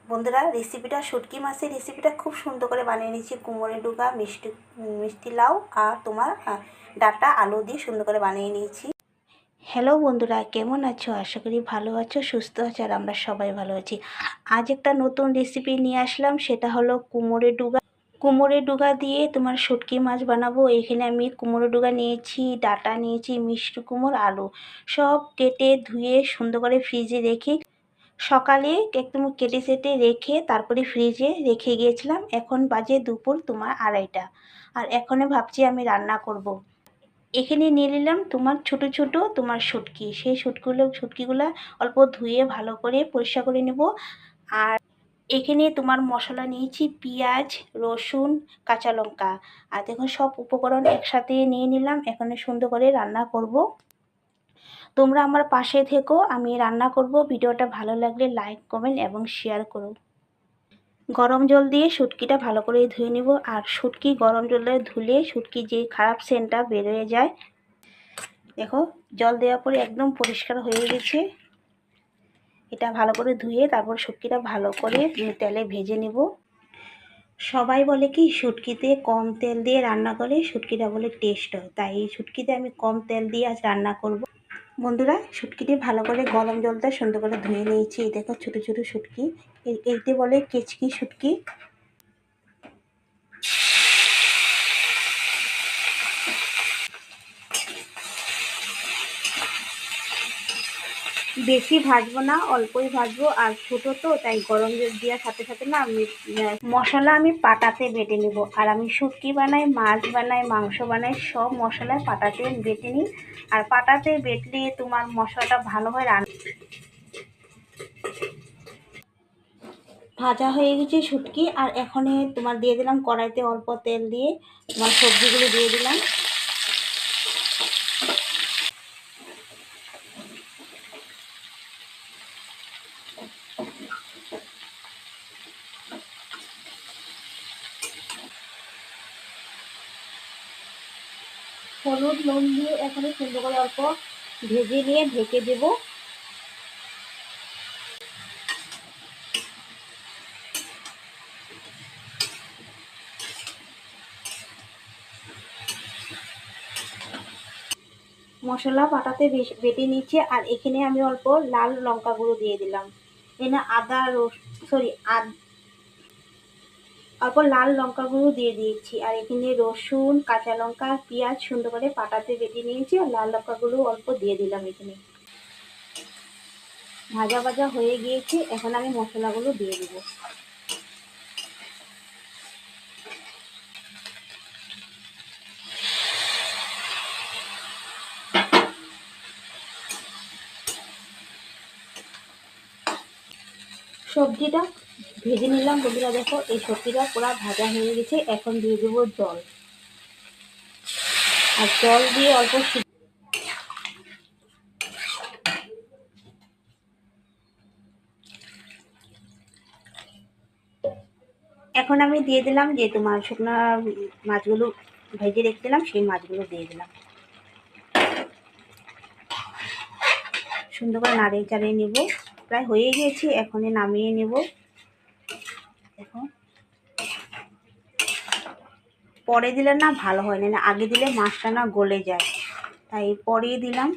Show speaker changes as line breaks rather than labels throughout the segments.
বন্ধুরা, শুটকি মাছের রেসিপিটা খুব সুন্দর করে বানিয়ে নিয়েছি। কুমড়ো ডুগা, মিষ্টি লাউ আর তোমার ডাঁটা আলু দিয়ে সুন্দর করে বানিয়ে নিয়েছি। হ্যালো বন্ধুরা, কেমন আছো? আশা করি ভালো আছো, সুস্থ আছো, আর আমরা সবাই ভালো আছি। আজ একটা নতুন রেসিপি নিয়ে আসলাম, সেটা হলো কুমড়ো ডুগা দিয়ে তোমার শুটকি মাছ বানাবো। এখানে আমি কুমড়ো ডুগা নিয়েছি, ডাঁটা নিয়েছি, মিষ্টি কুমড়ো, আলু সব কেটে ধুয়ে সুন্দর করে ফ্রিজে রেখে সকালে একদম কেটে সেটে রেখে তারপরে ফ্রিজে রেখে গিয়েছিলাম। এখন বাজে দুপুর তোমার 2:30, আর এখনে ভাবছি আমি রান্না করব। এখানে নিয়ে নিলাম তোমার ছোট ছোট তোমার শুটকি। সেই শুটকিগুলো অল্প ধুয়ে ভালো করে পরিষ্কার করে নেব। আর এখানে তোমার মশলা নিয়েছি পেঁয়াজ, রসুন, কাঁচা লঙ্কা। আর দেখুন সব উপকরণ একসাথে নিয়ে নিলাম। এখন সুন্দর করে রান্না করব। তোমরা আমার পাশে থেকো, আমি রান্না করব। ভিডিওটা ভালো লাগলে লাইক, কমেন্ট এবং শেয়ার করো। গরম জল দিয়ে শুটকিটা ভালো করে ধুয়ে নিব। আর শুটকি গরম জলে ধুলে শুটকি যে খারাপ সেন্টটা বেরিয়ে যায়। দেখো জল দেওয়ার পরে একদম পরিষ্কার হয়ে গেছে। এটা ভালো করে ধুয়ে তারপর শুটকিটা ভালো করে তেলে ভেজে নিব। সবাই বলে কি শুটকিতে কম তেল দিয়ে রান্না করলে শুটকিটা বলে টেস্ট হয়, তাই এই শুটকিতে আমি কম তেল দিয়ে আজ রান্না করব। বন্ধুরা, শুটকিটি ভালো করে গরম জলটা সুন্দর করে ধুয়ে নিয়েছি। এই দেখো ছোটো ছোটো শুটকি, এইতে বলে কেচকি শুটকি। বেশি ভাজবো না, অল্পই ভাজবো। আর ছোটো তো, তাই গরম জল দেওয়ার সাথে সাথে না আমি মশলা আমি পাটাতে বেটে নেব। আর আমি শুটকি বানাই, মাছ বানাই, মাংস বানাই, সব মশলা পাটাতে বেটে নিই। আর পাটাতে বেটলে তোমার মশলাটা ভালো হয়। ভাজা হয়ে গেছে শুটকি। আর এখানে তোমার দিয়ে দিলাম কড়াইতে অল্প তেল দিয়ে তোমার সবজিগুলো দিয়ে দিলাম। হলুদ নুন দিয়ে এখানে সুন্দর করে অল্প ভেজে নিয়ে ঢেকে দেব। মশলা পাটাতে বেটে নিচ্ছে। আর এখানে আমি অল্প লাল লঙ্কা গুঁড়ো দিয়ে দিলাম। এখানে অল্প লাল লঙ্কা গুঁড়ো দিয়ে দিয়েছি। আর এখানে রসুন, কাঁচা লঙ্কা, পেঁয়াজ সুন্দর করে পাটাতে বেটে নিয়েছি। আর লাল লঙ্কা গুঁড়ো অল্প দিয়ে দিলাম। এখানে ভাজা ভাজা হয়ে গিয়েছে। এখন আমি মশলাগুলো দিয়ে দিব। সবজিটা ভেজে নিলাম। বন্ধুরা দেখো, এই সবজিটা পুরো ভাজা হয়ে গেছে। এখন দিয়ে দেবো জল। আর জল দিয়ে অল্প এখন আমি দিয়ে দিলাম যে তোমার শুকনো মাছগুলো ভেজে রেখেছিলাম, সেই মাছগুলো দিয়ে দিলাম। সুন্দর করে নাড়িয়ে চাড়িয়ে নেব। প্রায় হয়ে গিয়েছে, এখন নামিয়ে নেব। দেখো, পরে দিলে না ভালো হয় না, আগে দিলে মাছটা না গলে যায়, তাই পরে দিলাম।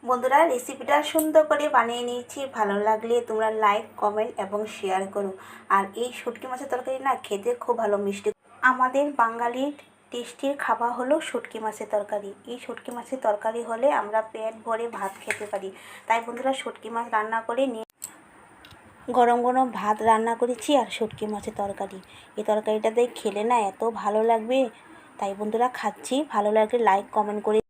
বন্ধুরা, রেসিপিটা সুন্দর করে বানিয়ে নিয়েছি। ভালো লাগলে তোমরা লাইক, কমেন্ট এবং শেয়ার করো। আর এই শুটকি মাছের তরকারি না খেতে খুব ভালো মিষ্টি। আমাদের বাঙালির টেস্টির খাবার হলো শুটকি মাছের তরকারি। এই শুটকি মাছের তরকারি হলে আমরা পেট ভরে ভাত খেতে পারি। তাই বন্ধুরা, শুটকি মাছ রান্না করে নিয়ে গরম গরম ভাত রান্না করেছি আর শুটকি মাছের তরকারি। এই তরকারিটাতে খেলে না এত ভালো লাগবে। তাই বন্ধুরা খাচ্ছি। ভালো লাগলে লাইক, কমেন্ট করে